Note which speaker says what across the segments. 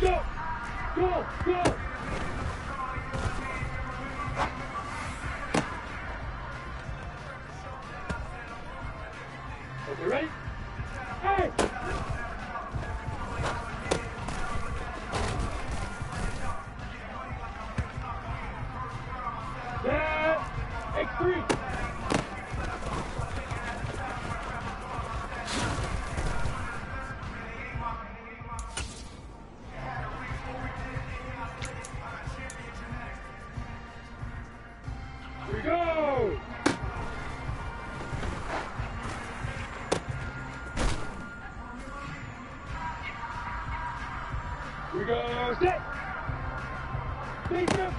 Speaker 1: Go! Go! Go! Okay, ready? Hey! X3! Here we go! Here we go, set! Face up!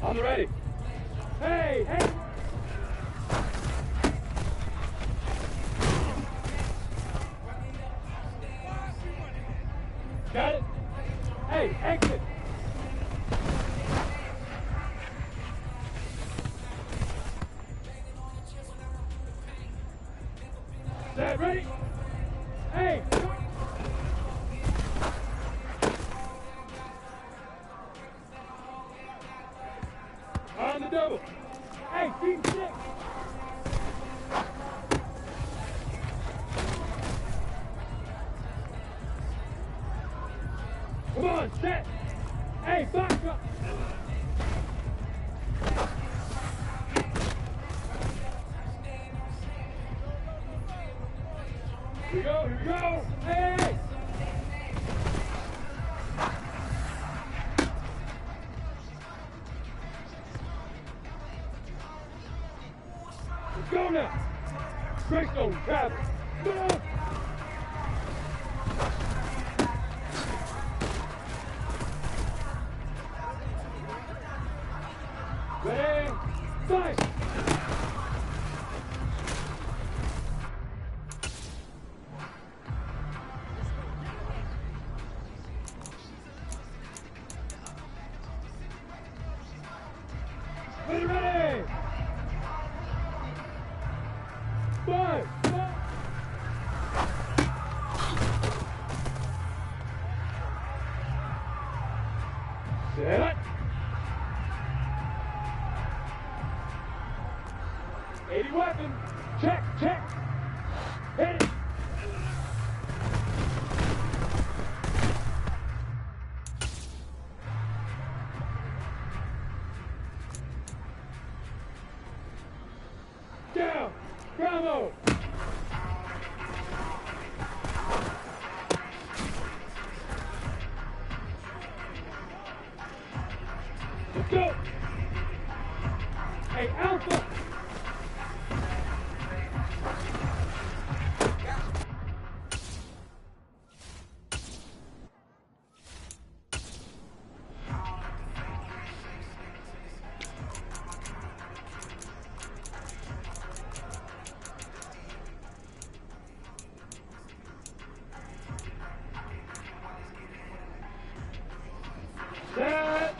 Speaker 1: On the ready. Hey, hey! Got it? Hey, exit! Set, ready? Hey! On the double. Hey, team six. Come on, set. Hey, back up. Here we go, here we go. Hey, hey. Let's go now. Straight zone, travel. Go. Ready? Fight. Ready, ready. Five. Set. 80 weapon. Check, check. Hit it. Down. Bravo. Let's go. Hey, Alpha. Set.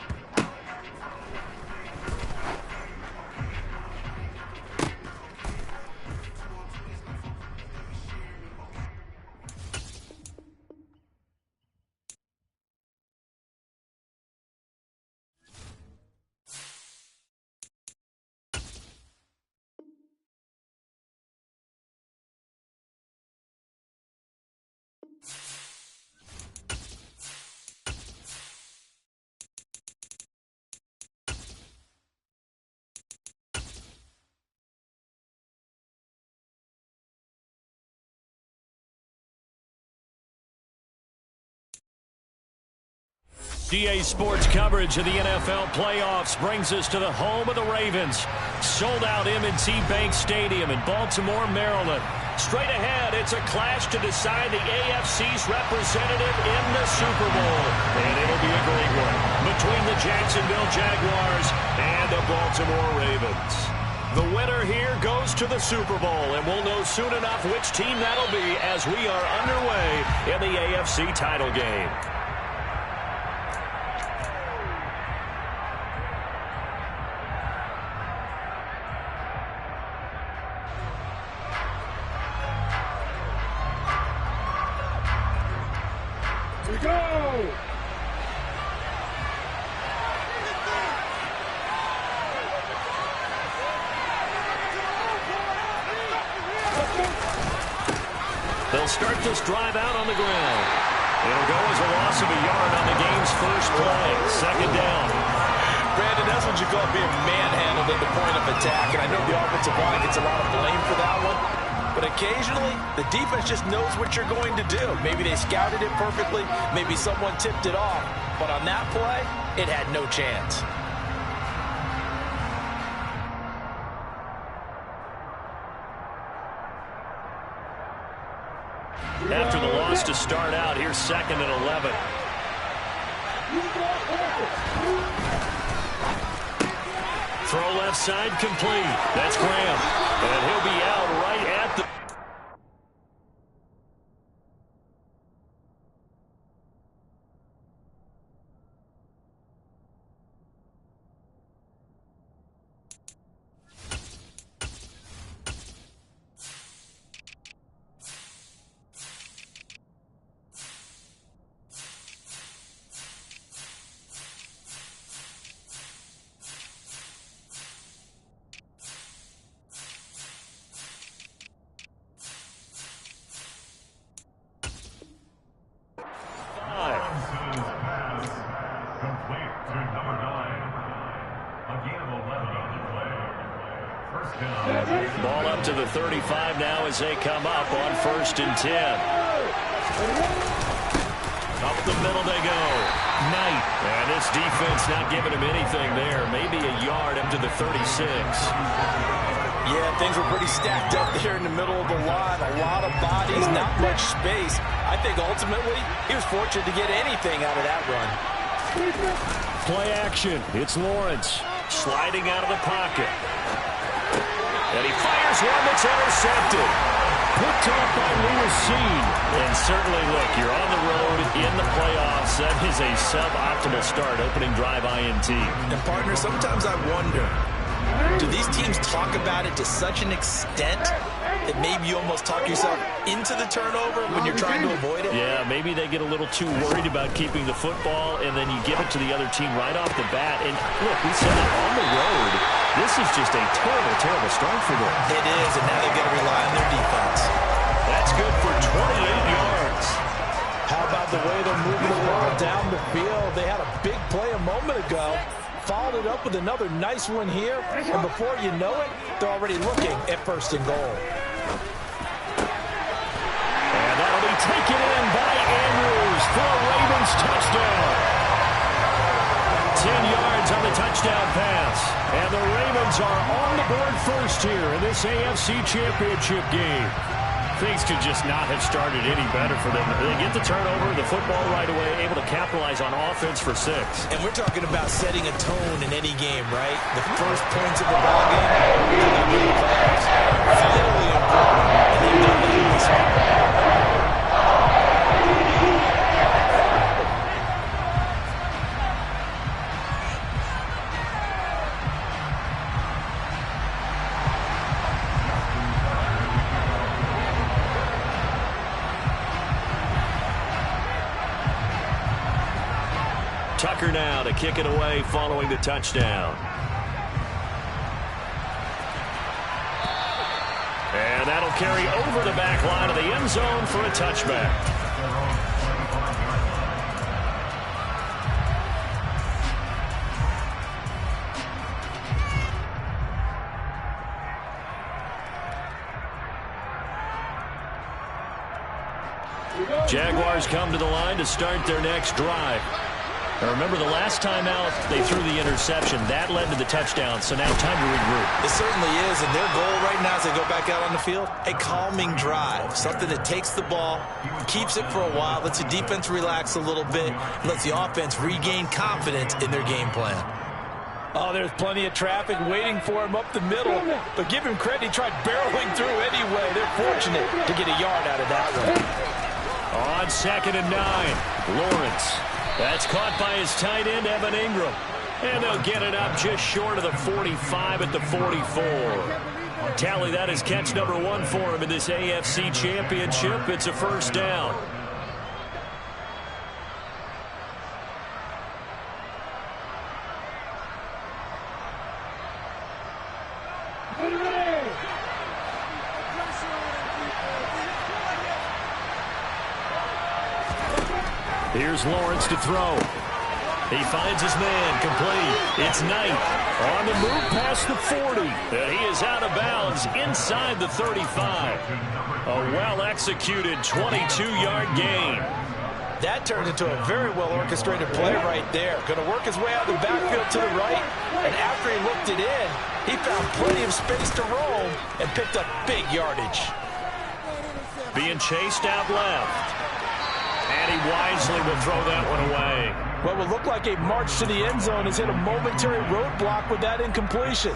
Speaker 2: DA Sports coverage of the NFL playoffs brings us to the home of the Ravens. Sold out M&T Bank Stadium in Baltimore, Maryland. Straight ahead, it's a clash to decide the AFC's representative in the Super Bowl. And it'll be a great one between the Jacksonville Jaguars and the Baltimore Ravens. The winner here goes to the Super Bowl, and we'll know soon enough which team that'll be as we are underway in the AFC title game.
Speaker 1: We go!
Speaker 2: They'll start this drive out on the ground. It'll go as a loss of a yard on the game's first play. Second down.
Speaker 3: Brandon, that's what you call being manhandled at the point of attack. And I know the offensive line gets a lot of blame for that one. But occasionally, the defense just knows what you're going to do. Maybe they scouted it perfectly. Maybe someone tipped it off. But on that play, it had no chance.
Speaker 2: After the loss to start out, here's 2nd and 11. Throw left side complete. That's Graham. And he'll be out right at the... Ball up to the 35 now as they come up on 1st and 10. Up the middle they go. Knight. And this defense not giving him anything there. Maybe a yard up to the 36.
Speaker 3: Yeah, things were pretty stacked up there in the middle of the line. A lot of bodies, not much space. I think ultimately he was fortunate to get anything out of that run.
Speaker 2: Play action. It's Lawrence sliding out of the pocket. And he fires one that's intercepted. Picked off by Lewis Seed. And certainly, look, you're on the road in the playoffs. That is a suboptimal start, opening drive INT.
Speaker 3: And, partner, sometimes I wonder, do these teams talk about it to such an extent that maybe you almost talk yourself into the turnover when you're trying to avoid it?
Speaker 2: Yeah, maybe they get a little too worried about keeping the football, and then you give it to the other team right off the bat. And, look, we said it on the road. This is just a terrible, terrible start for them.
Speaker 3: It is, and now they've got to rely on their defense.
Speaker 2: That's good for 28 yards.
Speaker 3: How about the way they're moving the ball down the field? They had a big play a moment ago. Followed it up with another nice one here. And before you know it, they're already looking at 1st and goal.
Speaker 2: And that'll be taken in by Andrews for a Ravens touchdown. 10 yards on the touchdown pass. And the Ravens are on the board first here in this AFC Championship game. Things could just not have started any better for them. They get the turnover, the football right away, able to capitalize on offense for 6.
Speaker 3: And we're talking about setting a tone in any game, right? The first points of the ball game, vitally important, and they've done that in this one.
Speaker 2: Tucker now to kick it away following the touchdown. And that'll carry over the back line of the end zone for a touchback. Jaguars come to the line to start their next drive. Now remember, the last time out, they threw the interception. That led to the touchdown, so now time to regroup.
Speaker 3: It certainly is, and their goal right now as they go back out on the field, a calming drive, something that takes the ball, keeps it for a while, lets the defense relax a little bit, lets the offense regain confidence in their game plan. Oh, there's plenty of traffic waiting for him up the middle. But give him credit, he tried barreling through anyway. They're fortunate to get a yard out of that one.
Speaker 2: On 2nd and 9, Lawrence. That's caught by his tight end, Evan Ingram. And they'll get it up just short of the 45 at the 44. Tally that is catch number 1 for him in this AFC Championship. It's a first down. Here's Lawrence to throw. He finds his man, complete. It's Knight on the move past the 40. And he is out of bounds inside the 35. A well-executed 22-yard gain.
Speaker 3: That turned into a very well-orchestrated play right there. Going to work his way out of the backfield to the right. And after he looked it in, he found plenty of space to roam and picked up big yardage.
Speaker 2: Being chased out left. And he wisely will throw that one away.
Speaker 3: What would look like a march to the end zone has hit a momentary roadblock with that incompletion.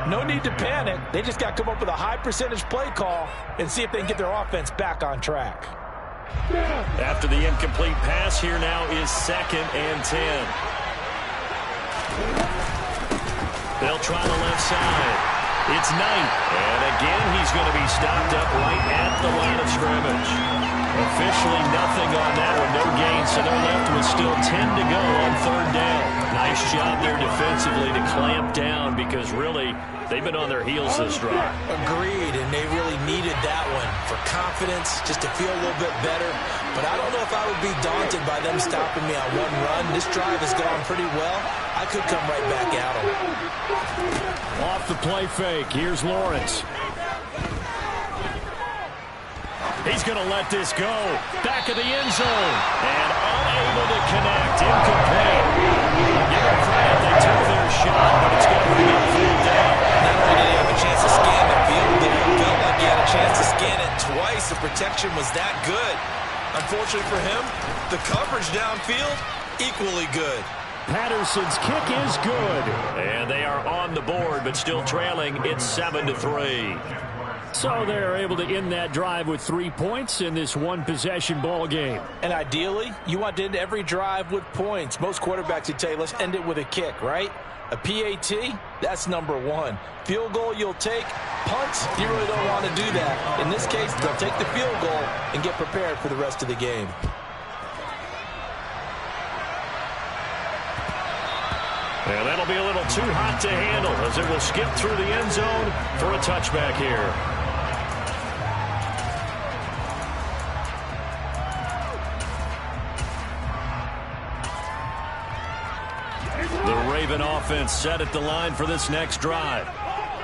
Speaker 3: No need to panic. They just got to come up with a high percentage play call and see if they can get their offense back on track.
Speaker 2: After the incomplete pass, here now is 2nd and 10. They'll try the left side. It's Knight. And again, he's going to be stopped up right at the line of scrimmage. Officially nothing on that one, no gain, so they're left with still 10 to go on 3rd down. Nice job there defensively to clamp down because really they've been on their heels this drive.
Speaker 3: Agreed, and they really needed that one for confidence, just to feel a little bit better. But I don't know if I would be daunted by them stopping me on one run. This drive has gone pretty well. I could come right back at them.
Speaker 2: Off the play fake, here's Lawrence. He's going to let this go. Back of the end zone. And unable to connect. Incomplete. Give them credit. They took their shot, but it's going to bring up 4th down.
Speaker 3: Not only did he have a chance to scan the field, but it felt like he had a chance to scan it twice. The protection was that good. Unfortunately for him, the coverage downfield, equally good.
Speaker 2: Patterson's kick is good. And they are on the board, but still trailing. It's 7-3. So they're able to end that drive with 3 points in this one-possession ball game.
Speaker 3: And ideally, you want to end every drive with points. Most quarterbacks would tell you, let's end it with a kick, right? A PAT, that's number 1. Field goal you'll take. Punts, you really don't want to do that. In this case, they'll take the field goal and get prepared for the rest of the game.
Speaker 2: And that'll be a little too hot to handle as it will skip through the end zone for a touchback here. The Raven offense set at the line for this next drive.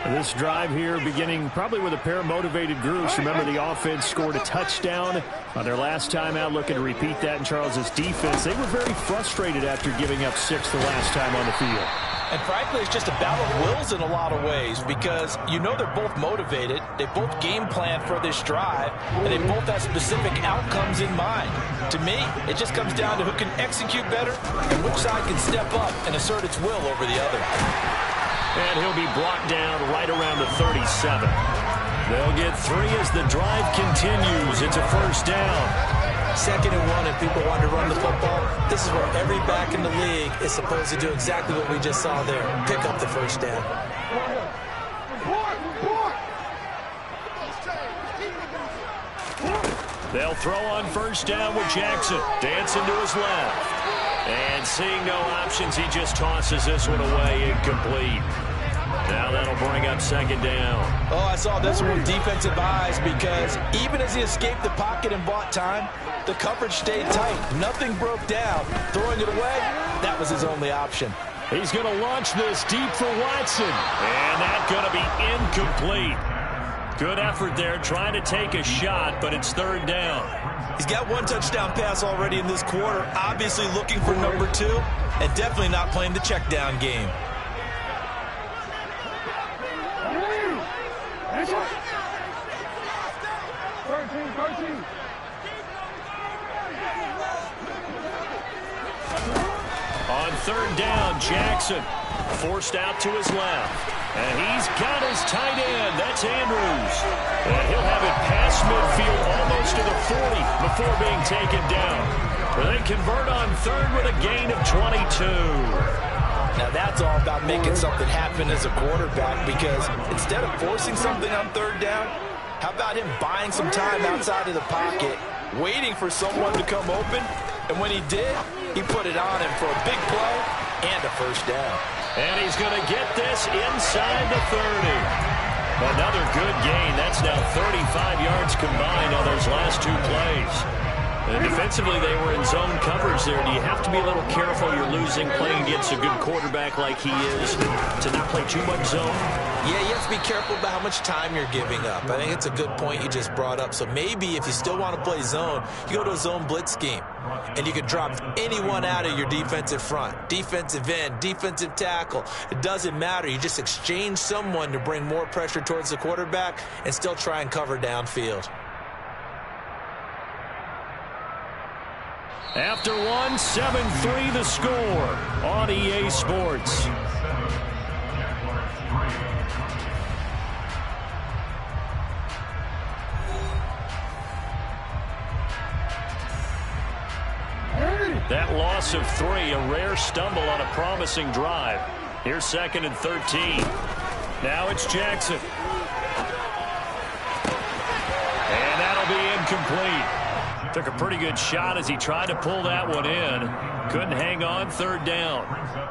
Speaker 2: This drive here beginning probably with a pair of motivated groups. Remember, the offense scored a touchdown on their last time out, looking to repeat that in Charles's defense. They were very frustrated after giving up 6 the last time on the field.
Speaker 3: And frankly, it's just a battle of wills in a lot of ways because you know they're both motivated. They both game planned for this drive, and they both have specific outcomes in mind. To me, it just comes down to who can execute better and which side can step up and assert its will over the other.
Speaker 2: And he'll be brought down right around the 37. They'll get 3 as the drive continues. It's a first down.
Speaker 3: 2nd and 1, and people want to run the football. This is where every back in the league is supposed to do exactly what we just saw there. Pick up the first down.
Speaker 2: They'll throw on first down with Jackson. Dancing to his left. And seeing no options, he just tosses this one away, incomplete. Now that'll bring up 2nd down.
Speaker 3: Oh, I saw this one with defensive eyes because even as he escaped the pocket and bought time, the coverage stayed tight. Nothing broke down. Throwing it away, that was his only option.
Speaker 2: He's going to launch this deep for Watson. And that's going to be incomplete. Good effort there, trying to take a shot, but it's 3rd down.
Speaker 3: He's got 1 touchdown pass already in this quarter, obviously looking for number 2, and definitely not playing the check down game.
Speaker 2: On third down. Jackson forced out to his left. And he's got his tight end. That's Andrews. And he'll have it past midfield almost to the 40 before being taken down. But they convert on third with a gain of 22.
Speaker 3: Now that's all about making something happen as a quarterback, because instead of forcing something on third down, how about him buying some time outside of the pocket, waiting for someone to come open, and when he did, he put it on him for a big play and a first down.
Speaker 2: And he's going to get this inside the 30. Another good gain. That's now 35 yards combined on those last two plays. And defensively, they were in zone coverage there. Do you have to be a little careful? You're losing playing against a good quarterback like he is to not play too much zone?
Speaker 3: Yeah, you have to be careful about how much time you're giving up. I think it's a good point you just brought up. So maybe if you still want to play zone, you go to a zone blitz scheme. And you can drop anyone out of your defensive front. Defensive end, defensive tackle. It doesn't matter. You just exchange someone to bring more pressure towards the quarterback and still try and cover downfield.
Speaker 2: After one, 7-3 the score on EA Sports. That loss of 3, a rare stumble on a promising drive. Here's 2nd and 13. Now it's Jackson. And that'll be incomplete. Took a pretty good shot as he tried to pull that one in. Couldn't hang on, 3rd down.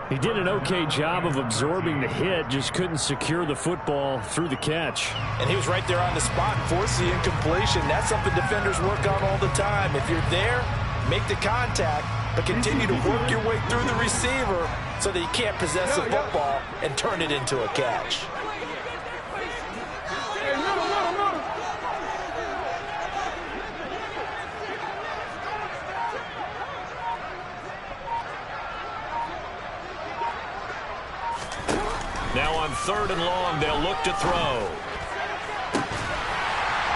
Speaker 4: He did an okay job of absorbing the hit, just couldn't secure the football through the catch.
Speaker 3: And he was right there on the spot and forced the incompletion. That's something defenders work on all the time. If you're there, make the contact, but continue to work your way through the receiver so that you can't possess the football and turn it into a catch.
Speaker 2: Now on 3rd and long, they'll look to throw.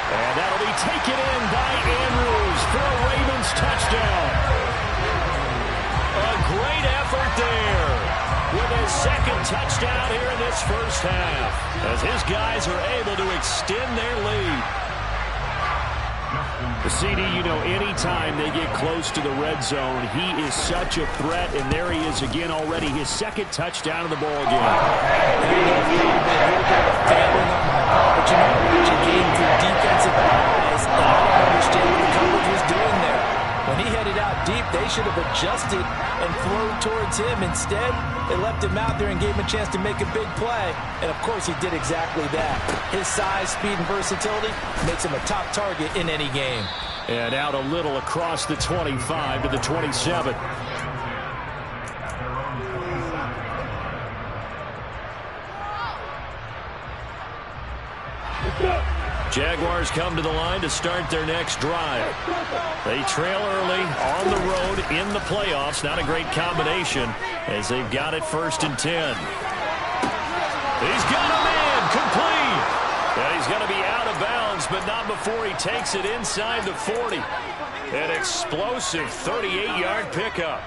Speaker 2: And that'll be taken in by Andrews for a Ravens touchdown. A great effort there with his 2nd touchdown here in this first half, as his guys are able to extend their lead.
Speaker 4: The CD, you know, anytime they get close to the red zone, he is such a threat, and there he is again already, his 2nd touchdown of the ball game.
Speaker 3: But you know, you gained through defensive eyes, and I don't understand what the coverage was doing there. When he headed out deep, they should have adjusted and thrown towards him. Instead, they left him out there and gave him a chance to make a big play. And, of course, he did exactly that. His size, speed, and versatility makes him a top target in any game.
Speaker 4: And out a little across the 25 to the 27.
Speaker 2: Jaguars come to the line to start their next drive. They trail early on the road in the playoffs. Not a great combination as they've got it 1st and 10. He's got a man complete. And he's going to be out of bounds, but not before he takes it inside the 40. An explosive 38-yard pickup.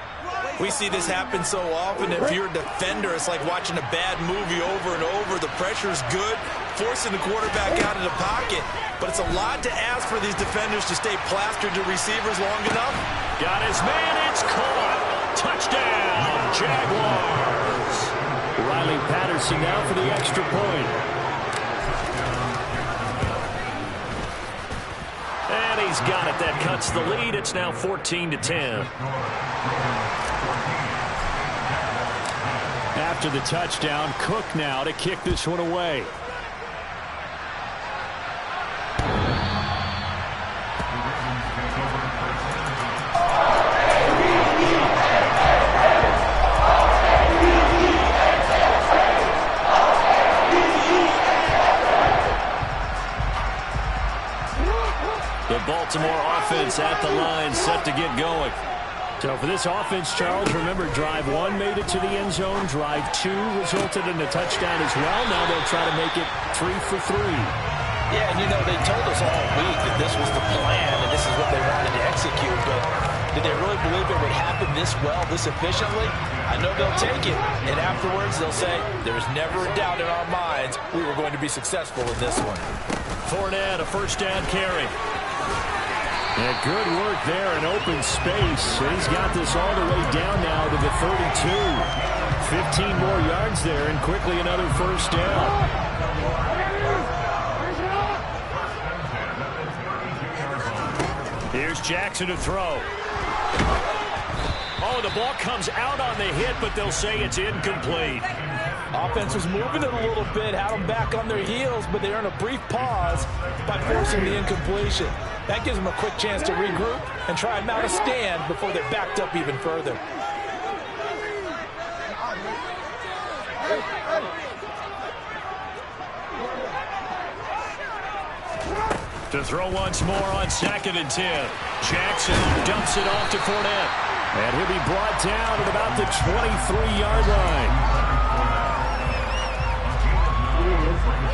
Speaker 3: We see this happen so often. If you're a defender, it's like watching a bad movie over and over. The pressure's good, forcing the quarterback out of the pocket. But it's a lot to ask for these defenders to stay plastered to receivers long enough.
Speaker 2: Got his man, it's caught. Touchdown, Jaguars.
Speaker 4: Riley Patterson now for the extra point.
Speaker 2: And he's got it. That cuts the lead. It's now 14-10.
Speaker 4: After the touchdown, Cook now to kick this one away.
Speaker 2: The Baltimore offense at the line, set to get going.
Speaker 4: So for this offense, Charles, remember, drive 1 made it to the end zone. Drive 2 resulted in a touchdown as well. Now they'll try to make it 3 for 3.
Speaker 3: Yeah, and you know, they told us all week that this was the plan and this is what they wanted to execute. But Did they really believe it would happen this well, this efficiently? I know they'll take it, and afterwards they'll say, there's never a doubt in our minds we were going to be successful in this one.
Speaker 2: Fournette, a first down carry. Yeah, good work there in open space. And he's got this all the way down now to the 32. 15 more yards there, and quickly another first down. Here's Jackson to throw. Oh, the ball comes out on the hit, but they'll say it's incomplete.
Speaker 3: Offense was moving it a little bit, had them back on their heels, but they earn a brief pause by forcing the incompletion. That gives them a quick chance to regroup and try and mount a stand before they're backed up even further.
Speaker 2: To throw once more on 2nd and 10. Jackson dumps it off to Fournette. And he'll be brought down at about the 23-yard line.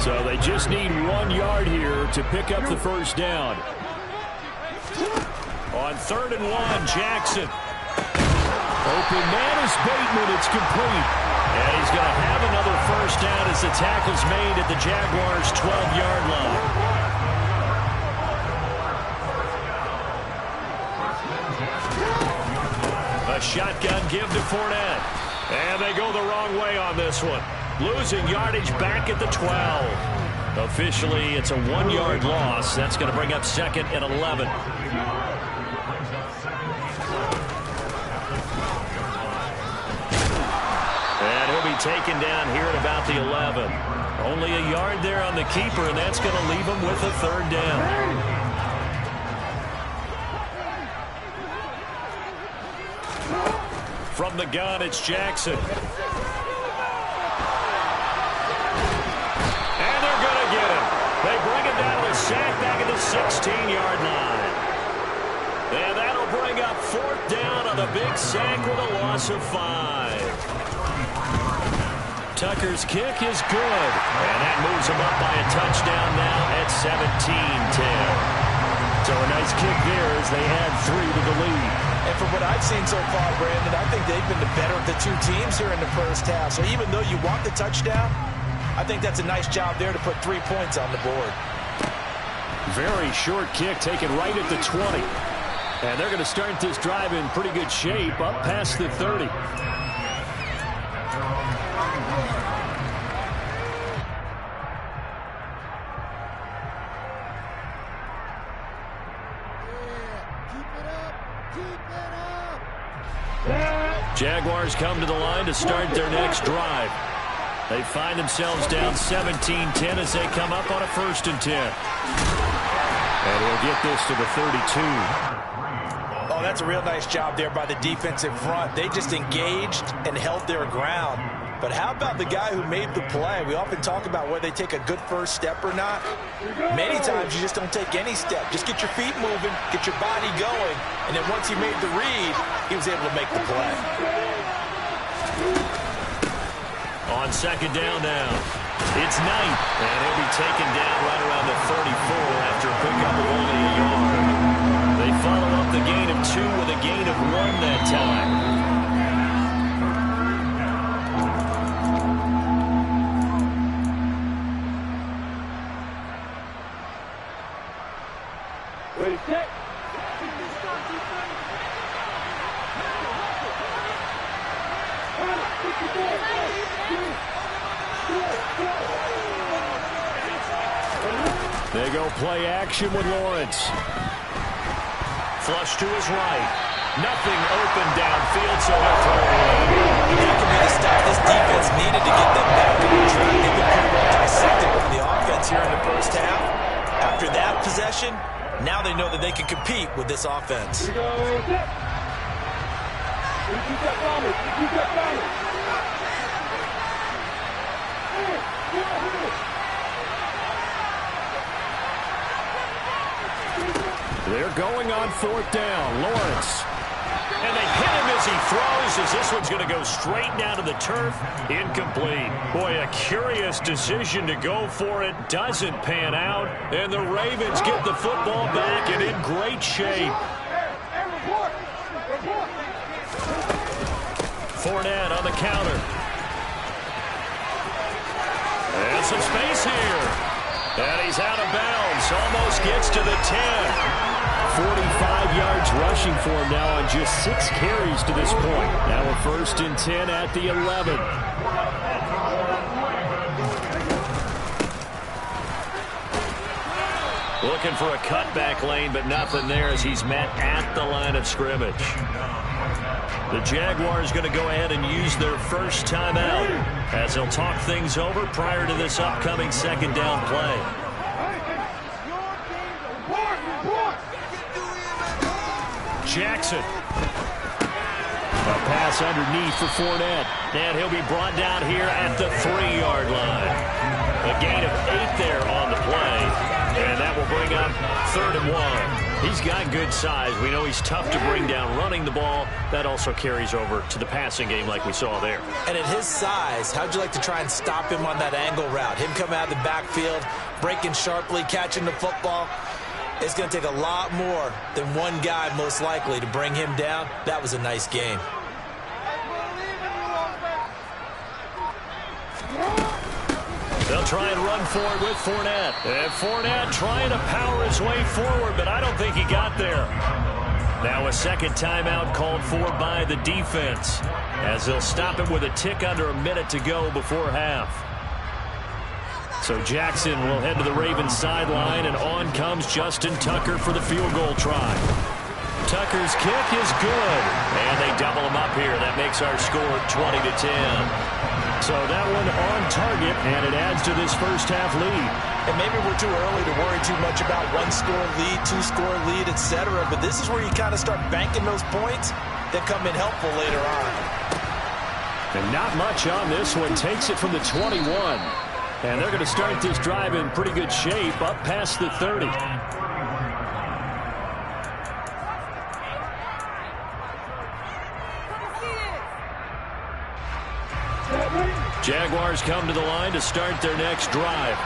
Speaker 2: So they just need 1 yard here to pick up the first down. On 3rd and 1, Jackson. Open man is Bateman. It's complete. And he's going to have another first down as the tackle's made at the Jaguars' 12-yard line. A shotgun give to Fournette. And they go the wrong way on this one. Losing yardage back at the 12. Officially, it's a 1-yard loss. That's going to bring up 2nd and 11. And he'll be taken down here at about the 11. Only a yard there on the keeper, and that's going to leave him with a 3rd down. From the gun, it's Jackson. And they're going to get him. They bring him down to a sack back at the 16-yard line. And that'll bring up 4th down on the big sack with a loss of 5. Tucker's kick is good. And that moves him up by a touchdown now at 17-10. So a nice kick there as they add 3 to the lead.
Speaker 3: And from what I've seen so far, Brandon, I think they've been the better of the two teams here in the first half. So even though you want the touchdown, I think that's a nice job there to put 3 points on the board.
Speaker 2: Very short kick taken right at the 20. And they're going to start this drive in pretty good shape up past the 30. Jaguars come to the line to start their next drive. They find themselves down 17-10 as they come up on a 1st and 10. And he'll get this to the 32.
Speaker 3: Oh, that's a real nice job there by the defensive front. They just engaged and held their ground. But how about the guy who made the play? We often talk about whether they take a good first step or not. Many times you just don't take any step. Just get your feet moving, get your body going, and then once he made the read, he was able to make the play.
Speaker 2: On 2nd down now, it's Knight, and he'll be taken down right around the 34 after a pickup of only a yard. They follow up the gain of 2 with a gain of 1 that time. They go play action with Lawrence. Flush to his right. Nothing open downfield, so they'll throw it away.
Speaker 3: That could be the stuff this defense needed to get them back on track. They've been pretty well dissected from the offense here in the first half. After that possession, now they know that they can compete with this offense.
Speaker 2: They're going on 4th down. Lawrence. And they hit him as he throws, as this one's going to go straight down to the turf. Incomplete. Boy, a curious decision to go for it. Doesn't pan out. And the Ravens get the football back and in great shape. Fournette on the counter. And some space here. And he's out of bounds. Almost gets to the 10. 45 yards rushing for him now on just 6 carries to this point. Now a 1st and 10 at the 11. Looking for a cutback lane, but nothing there as he's met at the line of scrimmage. The Jaguars going to go ahead and use their first timeout as they'll talk things over prior to this upcoming 2nd down play. Jackson. A pass underneath for Fournette. And he'll be brought down here at the 3-yard line. A gain of 8 there on the play. And that will bring up 3rd and 1. He's got good size. We know he's tough to bring down running the ball. That also carries over to the passing game like we saw there.
Speaker 3: And at his size, how'd you like to try and stop him on that angle route? Him coming out of the backfield, breaking sharply, catching the football. It's going to take a lot more than one guy, most likely, to bring him down. That was a nice game.
Speaker 2: They'll try and run for it with Fournette. And Fournette trying to power his way forward, but I don't think he got there. Now a 2nd timeout called for by the defense, as they'll stop it with a tick under a minute to go before half. So Jackson will head to the Ravens sideline, and on comes Justin Tucker for the field goal try. Tucker's kick is good, and they double him up here. That makes our score 20-10. So that one on target, and it adds to this first half lead.
Speaker 3: And maybe we're too early to worry too much about 1-score lead, 2-score lead, etc. But this is where you kind of start banking those points that come in helpful later on.
Speaker 4: And not much on this one. Takes it from the 21. And they're going to start this drive in pretty good shape up past the 30. Jaguars come to the line to start their next drive.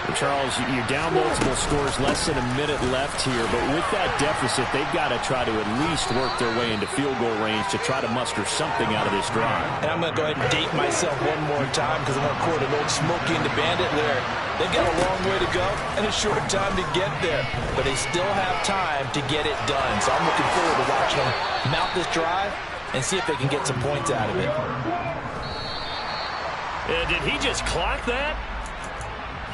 Speaker 4: And Charles, you're down multiple scores, less than a minute left here. But with that deficit, they've got to try to at least work their way into field goal range to try to muster something out of this drive.
Speaker 3: And I'm going to go ahead and date myself one more time because I'm going to quote an old Smokey and the Bandit lyric. They've got a long way to go and a short time to get there. But they still have time to get it done. So I'm looking forward to watching them mount this drive and see if they can get some points out of it.
Speaker 2: Did he just clock that?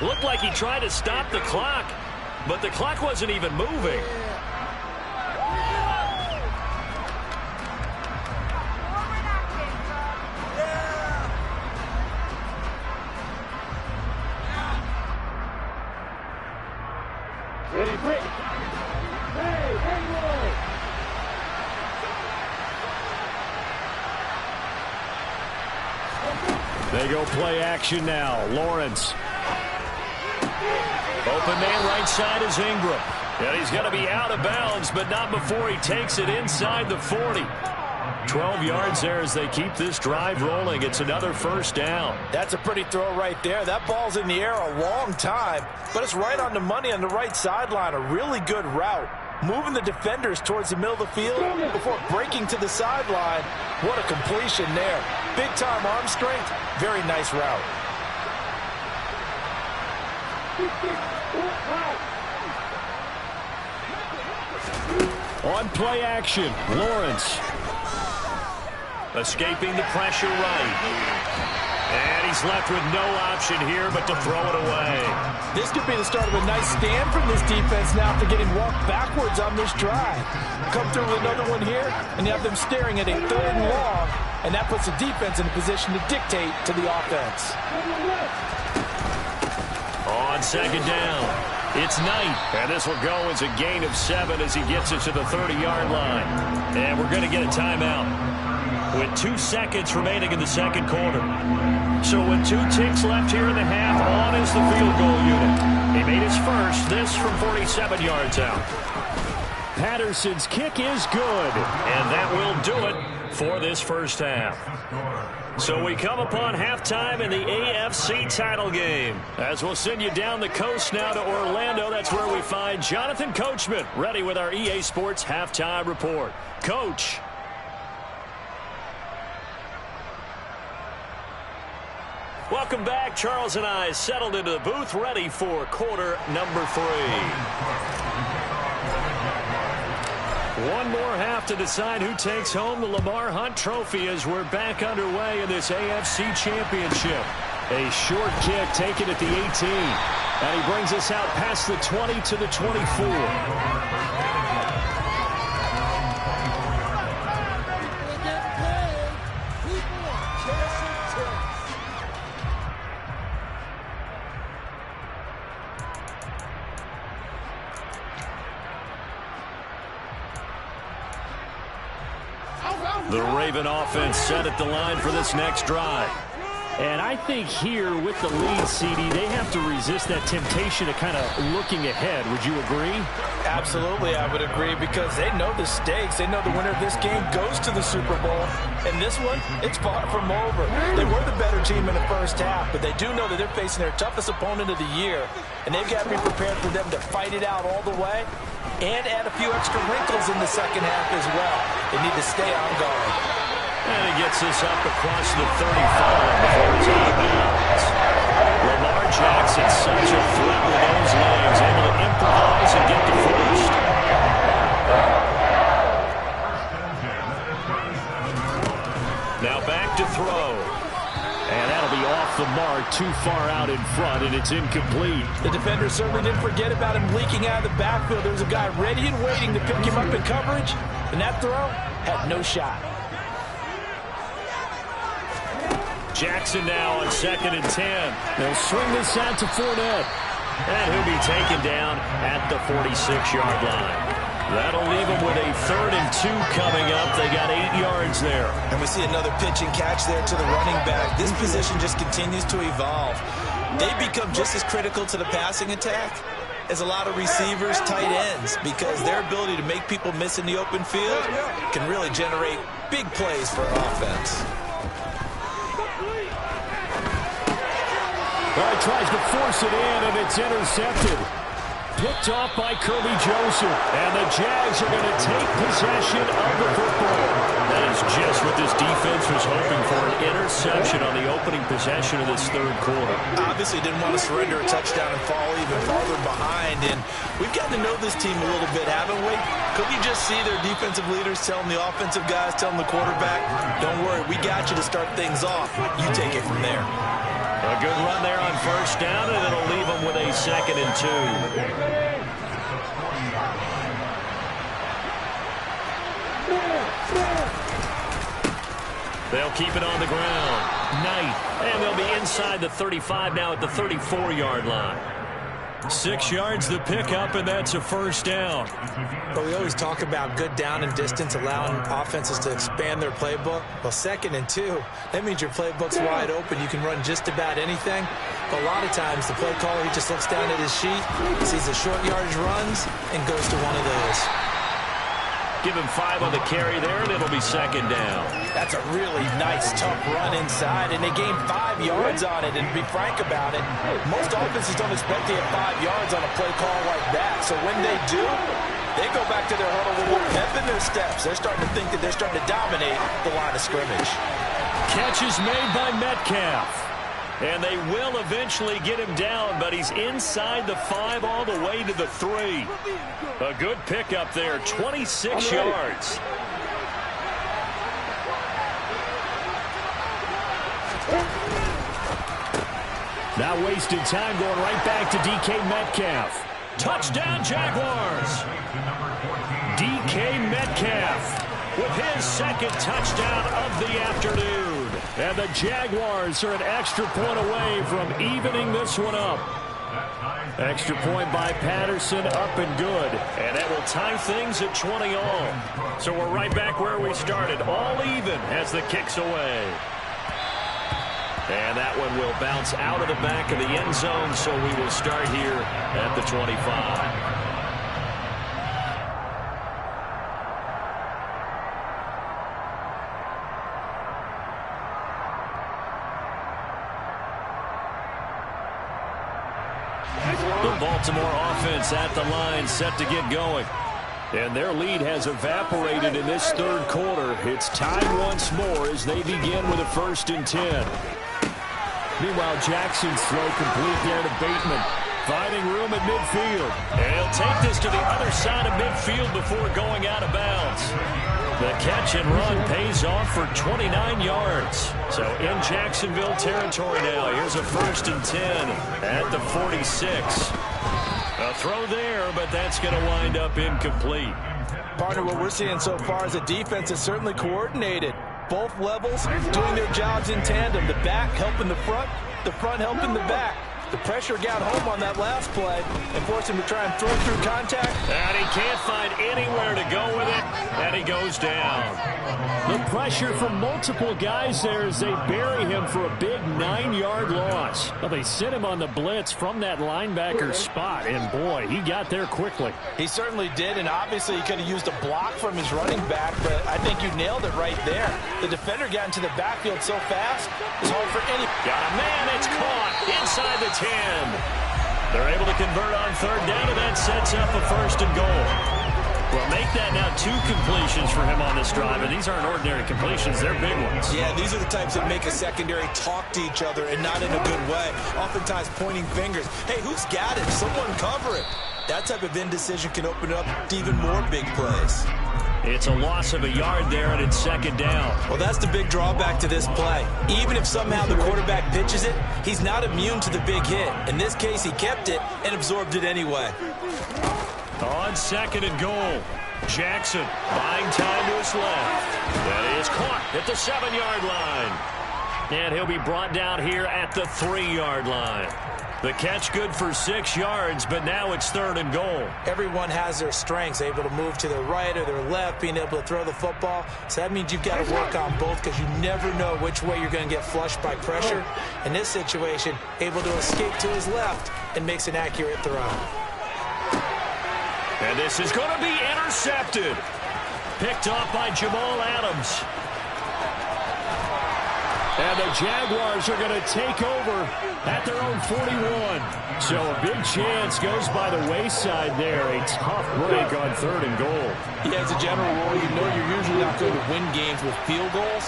Speaker 2: Looked like he tried to stop the clock, but the clock wasn't even moving.
Speaker 1: Ready, quick. Hey, hey,
Speaker 4: They go play action now. Lawrence.
Speaker 2: Open man right side is Ingram. And he's going to be out of bounds, but not before he takes it inside the 40. 12 yards there as they keep this drive rolling. It's another 1st down.
Speaker 3: That's a pretty throw right there. That ball's in the air a long time, but it's right on the money on the right sideline. A really good route. Moving the defenders towards the middle of the field before breaking to the sideline. What a completion there. Big-time arm strength. Very nice route.
Speaker 4: On play action, Lawrence.
Speaker 2: Escaping the pressure right. And he's left with no option here but to throw it away.
Speaker 3: This could be the start of a nice stand from this defense now after getting walked backwards on this drive. Come through with another one here, and you have them staring at a 3rd and long, and that puts the defense in a position to dictate to the offense.
Speaker 2: On 2nd down, it's Knight. And this will go as a gain of 7 as he gets it to the 30-yard line. And we're going to get a timeout with 2 seconds remaining in the 2nd quarter. So with 2 ticks left here in the half, on is the field goal unit. He made his first, this from 47 yards out.
Speaker 4: Patterson's kick is good.
Speaker 2: And that will do it for this first half. So we come upon halftime in the AFC title game. As we'll send you down the coast now to Orlando, that's where we find Jonathan Coachman, ready with our EA Sports halftime report. Coach. Welcome back. Charles and I settled into the booth, ready for quarter number 3. One more half to decide who takes home the Lamar Hunt Trophy as we're back underway in this AFC Championship. A short kick taken at the 18. And he brings us out past the 20 to the 24. The Raven offense set at the line for this next drive.
Speaker 4: And I think here with the lead, CD, they have to resist that temptation of kind of looking ahead. Would you agree?
Speaker 3: Absolutely, I would agree, because they know the stakes. They know the winner of this game goes to the Super Bowl. And this one, it's far from over. They were the better team in the first half, but they do know that they're facing their toughest opponent of the year. And they've got to be prepared for them to fight it out all the way and add a few extra wrinkles in the second half as well. They need to stay on guard.
Speaker 2: And he gets us up across the 35 before he's out of bounds. Lamar Jackson's such a threat with those legs, able to improvise and get the first. Now back to throw.
Speaker 4: And that'll be off the mark, too far out in front, and it's incomplete.
Speaker 3: The defender certainly didn't forget about him leaking out of the backfield. There was a guy ready and waiting to pick him up in coverage, and that throw had no shot.
Speaker 2: Jackson now on 2nd and 10.
Speaker 4: They'll swing this out to Fournette.
Speaker 2: And he'll be taken down at the 46-yard line. That'll leave them with a 3rd and 2 coming up. They got 8 yards there.
Speaker 3: And we see another pitch and catch there to the running back. This position just continues to evolve. They become just as critical to the passing attack as a lot of receivers, tight ends, because their ability to make people miss in the open field can really generate big plays for offense.
Speaker 4: Well, he tries to force it in, and it's intercepted. Picked off by Kirby Joseph. And the Jags are going to take possession of the football.
Speaker 2: That is just what this defense was hoping for, an interception on the opening possession of this 3rd quarter.
Speaker 3: Obviously didn't want to surrender a touchdown and fall even farther behind. And we've gotten to know this team a little bit, haven't we? Could we just see their defensive leaders telling the offensive guys, telling the quarterback, don't worry, we got you to start things off. You take it from there.
Speaker 2: A good run there on 1st down, and it'll leave them with a 2nd and 2. They'll keep it on the ground. Knight. And they'll be inside the 35 now at the 34-yard line. 6 yards the pickup, and that's a 1st down.
Speaker 3: But we always talk about good down and distance, allowing offenses to expand their playbook. Well, 2nd and 2, that means your playbook's wide open. You can run just about anything. But a lot of times, the play caller, he just looks down at his sheet, sees the short yardage runs, and goes to one of those.
Speaker 2: Give him 5 on the carry there, and it'll be 2nd down.
Speaker 3: That's a really nice, tough run inside, and they gained 5 yards on it. And to be frank about it, most offenses don't expect to get 5 yards on a play call like that. So when they do, they go back to their huddle with a pep in their steps. They're starting to think that they're starting to dominate the line of scrimmage.
Speaker 2: Catch is made by Metcalf. And they will eventually get him down, but he's inside the 5 all the way to the 3. A good pickup there, 26 yards.
Speaker 4: Now wasted time going right back to DK Metcalf.
Speaker 2: Touchdown, Jaguars. DK Metcalf with his 2nd touchdown of the afternoon.
Speaker 4: And the Jaguars are an extra point away from evening this one up. Extra point by Patterson, up and good.
Speaker 2: And that will tie things at 20 all. So we're right back where we started, all even as the kick's away. And that one will bounce out of the back of the end zone, so we will start here at the 25. The Baltimore offense at the line, set to get going. And their lead has evaporated in this 3rd quarter. It's tied once more as they begin with a 1st and 10.
Speaker 4: Meanwhile, Jackson's throw complete there to Bateman. Finding room at midfield.
Speaker 2: And he'll take this to the other side of midfield before going out of bounds. The catch and run pays off for 29 yards. So in Jacksonville territory now. Here's a 1st and 10 at the 46. A throw there, but that's going to wind up incomplete.
Speaker 3: Partner, what we're seeing so far is the defense is certainly coordinated. Both levels doing their jobs in tandem. The back helping the front helping the back. The pressure got home on that last play and forced him to try and throw through contact.
Speaker 2: And he can't find anywhere to go with it, and he goes down.
Speaker 4: The pressure from multiple guys there as they bury him for a big 9-yard loss. Well, they sent him on the blitz from that linebacker spot, and boy, he got there quickly.
Speaker 3: He certainly did, and obviously he could have used a block from his running back, but I think you nailed it right there. The defender got into the backfield so fast, it's hard for any...
Speaker 2: Got a man, it's caught inside the 10. They're able to convert on 3rd down, and that sets up a 1st and goal. Well, make that now 2 completions for him on this drive, and these aren't ordinary completions. They're big ones.
Speaker 5: Yeah, these are the types that make a secondary talk to each other and not in a good way. Oftentimes pointing fingers. Hey, who's got it? Someone cover it. That type of indecision can open up to even more big plays.
Speaker 2: It's a loss of a yard there, and it's 2nd down.
Speaker 5: Well, that's the big drawback to this play. Even if somehow the quarterback pitches it, he's not immune to the big hit. In this case, he kept it and absorbed it anyway.
Speaker 2: On 2nd and goal, Jackson buying time to his left. That is caught at the 7-yard line. And he'll be brought down here at the 3-yard line. The catch good for 6 yards, but now it's 3rd and goal.
Speaker 5: Everyone has their strengths, able to move to their right or their left, being able to throw the football. So that means you've got to work on both because you never know which way you're going to get flushed by pressure. In this situation, able to escape to his left and makes an accurate throw.
Speaker 2: And this is going to be intercepted. Picked off by Jamal Adams.
Speaker 4: And the Jaguars are going to take over at their own 41. So a big chance goes by the wayside there. A tough break on 3rd and goal.
Speaker 3: Yeah, as a general rule, you know you're usually not going to win games with field goals.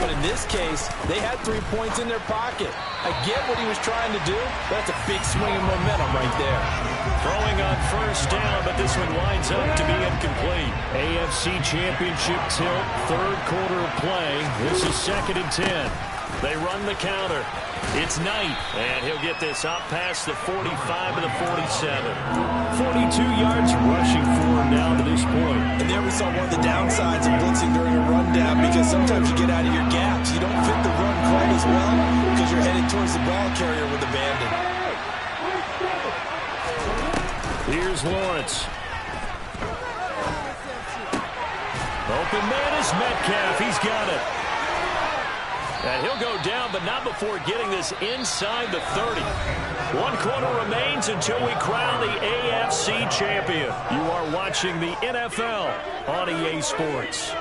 Speaker 3: But in this case, they had 3 points in their pocket. I get what he was trying to do. That's a big swing of momentum right there.
Speaker 2: Throwing on 1st down, but this one winds up to be incomplete.
Speaker 4: AFC Championship tilt, 3rd quarter of play. This is 2nd and 10.
Speaker 2: They run the counter. It's Knight, and he'll get this up past the 45 to the 47.
Speaker 4: 42 yards rushing for him now to this point.
Speaker 5: And there we saw one of the downsides of blitzing during a rundown because sometimes you get out of your gaps. You don't fit the run quite as well because you're headed towards the ball carrier with abandon.
Speaker 4: Here's Lawrence.
Speaker 2: Open man is Metcalf. He's got it. And he'll go down, but not before getting this inside the 30. 1 quarter remains until we crown the AFC champion. You are watching the NFL on EA Sports.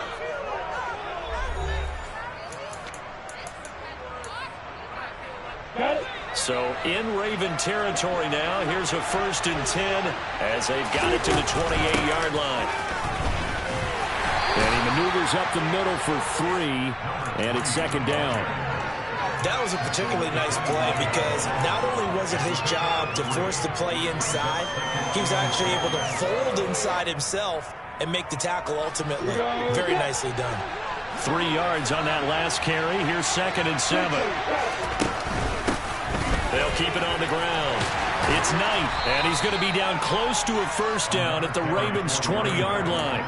Speaker 2: So in Raven territory now, here's a 1st and 10 as they've got it to the 28-yard line.
Speaker 4: And he maneuvers up the middle for 3, and it's 2nd down.
Speaker 5: That was a particularly nice play because not only was it his job to force the play inside, he was actually able to fold inside himself and make the tackle ultimately. Very nicely done.
Speaker 2: 3 yards on that last carry. Here's 2nd and 7. They'll keep it on the ground. It's Knight, and he's going to be down close to a 1st down at the Ravens' 20-yard line.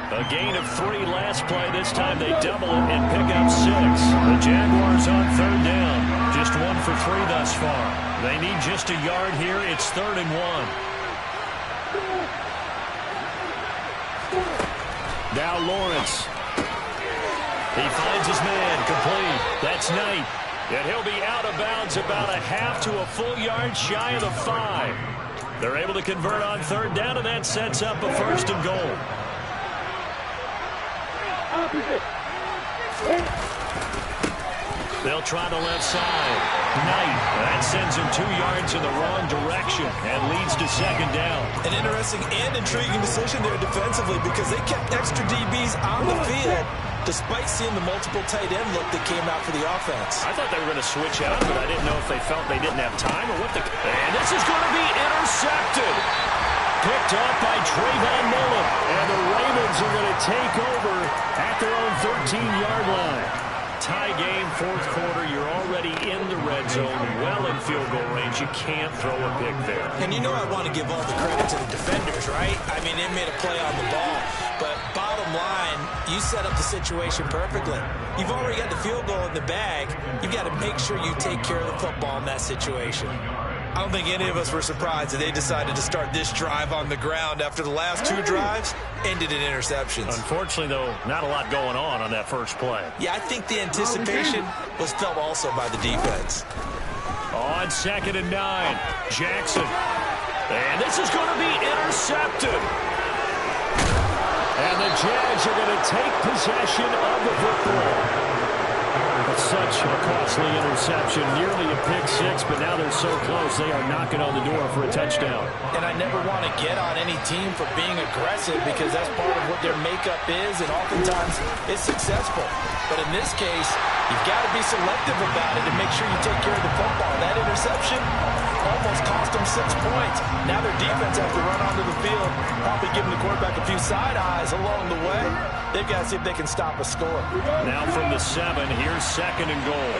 Speaker 2: A gain of 3 last play. This time they double it and pick up 6. The Jaguars on 3rd down. Just 1 for 3 thus far. They need just a yard here. It's 3rd and 1.
Speaker 4: Now Lawrence.
Speaker 2: He finds his man complete. That's Knight. And he'll be out of bounds about a half to a full yard shy of the 5. They're able to convert on 3rd down, and that sets up a 1st and goal. They'll try the left side. Knight. That sends him 2 yards in the wrong direction and leads to 2nd down.
Speaker 5: An interesting and intriguing decision there defensively because they kept extra DBs on the field despite seeing the multiple tight end look that came out for the offense.
Speaker 2: I thought they were going to switch out, but I didn't know if they felt they didn't have time or what. And this is going to be intercepted. Picked off by Trayvon Mullen. And the Ravens are going to take over at their own 13-yard line. Tie game, fourth quarter. You're already in the red zone, well in field goal range. You can't throw a pick there.
Speaker 5: And you know I want to give all the credit to the defenders, right? I mean, they made a play on the ball. But bottom line, you set up the situation perfectly. You've already got the field goal in the bag. You've got to make sure you take care of the football in that situation.
Speaker 3: I don't think any of us were surprised that they decided to start this drive on the ground after the last two drives ended in interceptions.
Speaker 2: Unfortunately, though, not a lot going on that first play.
Speaker 5: Yeah, I think the anticipation was felt also by the defense.
Speaker 2: On 2nd and 9, Jackson. And this is going to be intercepted. And the Jags are going to take possession of the football. Such a costly interception, nearly a pick six, but now they're so close they are knocking on the door for a touchdown.
Speaker 5: And I never want to get on any team for being aggressive because that's part of what their makeup is, and oftentimes it's successful. But in this case, you've got to be selective about it and make sure you take care of the football. That interception almost cost them 6 points. Now their defense has to run onto the field, probably giving the quarterback a few side eyes along the way. They've got to see if they can stop a score.
Speaker 2: Now from the 7, here's 2nd and goal.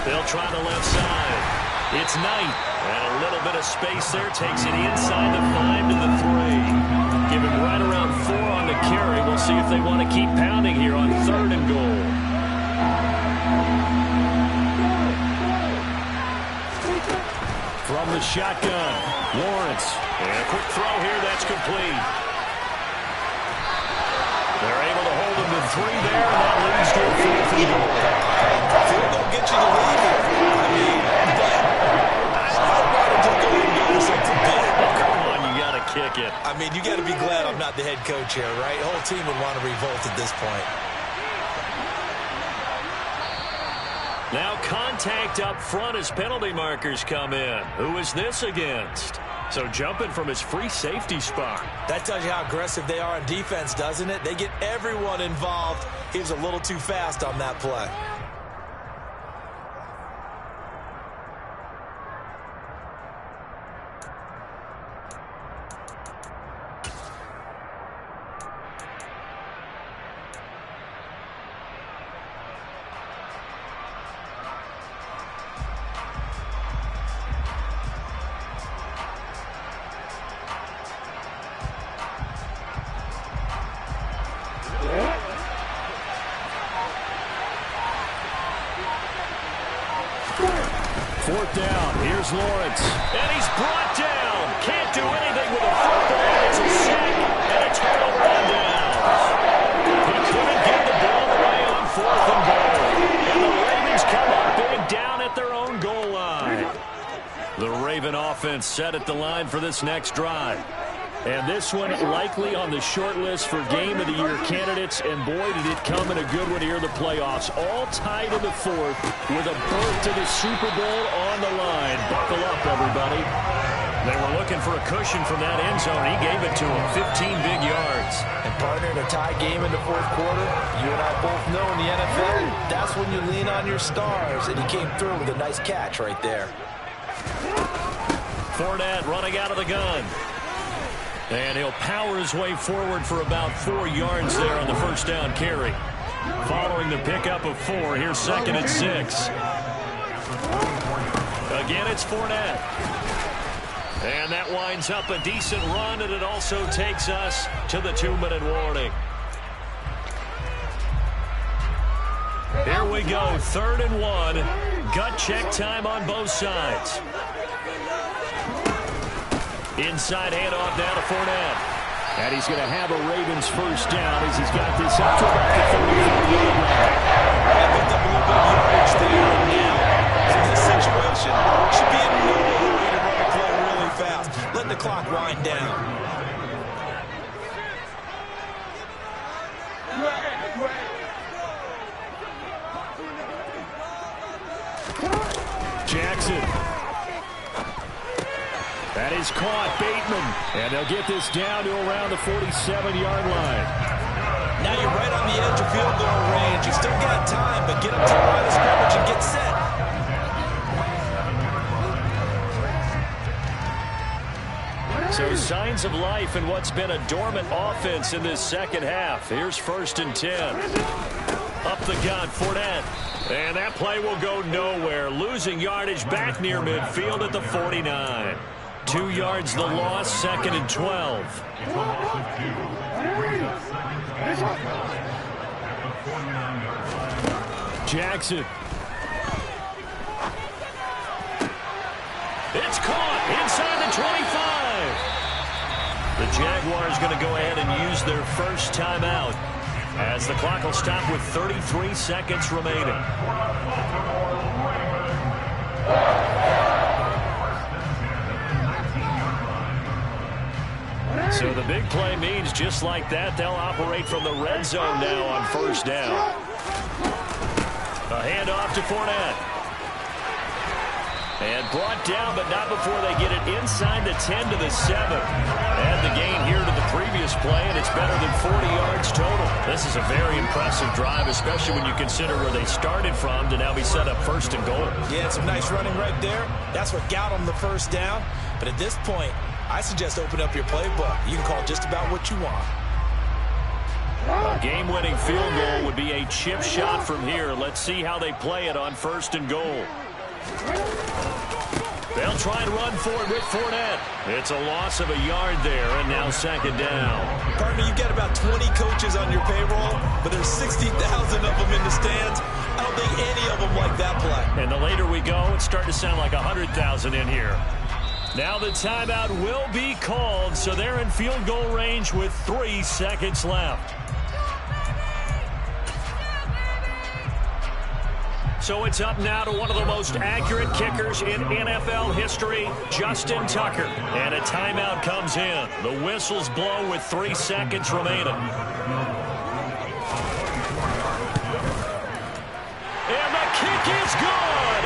Speaker 2: They'll try the left side. It's Knight. And a little bit of space there. Takes it inside the 5 to the 3. Give him right around 4 on the carry. We'll see if they want to keep pounding here on 3rd and goal. From the shotgun, Lawrence. And a quick throw here, that's complete. They're able to hold him to 3 there, and that leads to a 4th and goal.
Speaker 5: Field goal get you the lead here. I mean, I wanted to go and do something big.
Speaker 2: Come on, you got to kick it.
Speaker 5: I mean, you got to be glad I'm not the head coach here, right? The whole team would want to revolt at this point.
Speaker 2: Now contact up front as penalty markers come in. Who is this against? So jumping from his free safety spot.
Speaker 5: That tells you how aggressive they are on defense, doesn't it? They get everyone involved. He was a little too fast on that play.
Speaker 2: Fourth down. Here's Lawrence. And he's brought down. Can't do anything with a football. It's a sack and a turnover on downs. He couldn't get the ball away on 4th and goal. And the Ravens come up big down at their own goal line. The Raven offense set at the line for this next drive. And this one likely on the short list for Game of the Year candidates. And boy, did it come in a good one here in the playoffs. All tied in the 4th with a berth to the Super Bowl on the line. Buckle up, everybody. They were looking for a cushion from that end zone. He gave it to him. 15 big yards.
Speaker 5: And partner, in a tie game in the 4th quarter, you and I both know in the NFL, that's when you lean on your stars. And he came through with a nice catch right there.
Speaker 2: Fournette running out of the gun. And he'll power his way forward for about 4 yards there on the first down carry. Following the pickup of 4, here's 2nd and 6. Again, it's Fournette. And that winds up a decent run, and it also takes us to the 2-minute warning. Here we go, 3rd and 1. Gut check time on both sides. Inside handoff down to Fournette. And he's going to have a Ravens first down as he's got this up to about the 35-yard line.
Speaker 5: I picked up a little bit of yardage there. Now, in this situation, should be in no hurry to run a play really fast. Let the clock wind down.
Speaker 2: Jackson. That is caught, Bateman. And they'll get this down to around the 47-yard line.
Speaker 5: Now you're right on the edge of field goal range. You still got time, but get up to the line of scrimmage and get set.
Speaker 2: So signs of life in what's been a dormant offense in this second half. Here's 1st and 10. Up the gut, Fournette. And that play will go nowhere. Losing yardage back near midfield at the 49. 2 yards the loss, 2nd and 12. Jackson. It's caught inside the 25. The Jaguars going to go ahead and use their first timeout as the clock will stop with 33 seconds remaining. So the big play means just like that, they'll operate from the red zone now on 1st down. A handoff to Fournette. And brought down, but not before they get it inside the 10 to the 7. Add the gain here to the previous play, and it's better than 40 yards total. This is a very impressive drive, especially when you consider where they started from to now be set up 1st and goal.
Speaker 5: Yeah, some nice running right there. That's what got them the 1st down. But at this point, I suggest open up your playbook. You can call just about what you want.
Speaker 2: A game-winning field goal would be a chip shot from here. Let's see how they play it on 1st and goal. They'll try and run for it with Fournette. It's a loss of a yard there, and now 2nd down.
Speaker 5: Partner, you got about 20 coaches on your payroll, but there's 60,000 of them in the stands. I don't think any of them like that play.
Speaker 2: And the later we go, it's starting to sound like 100,000 in here. Now the timeout will be called, so they're in field goal range with 3 seconds left. So it's up now to one of the most accurate kickers in NFL history, Justin Tucker. And a timeout comes in. The whistles blow with 3 seconds remaining. And the kick is good.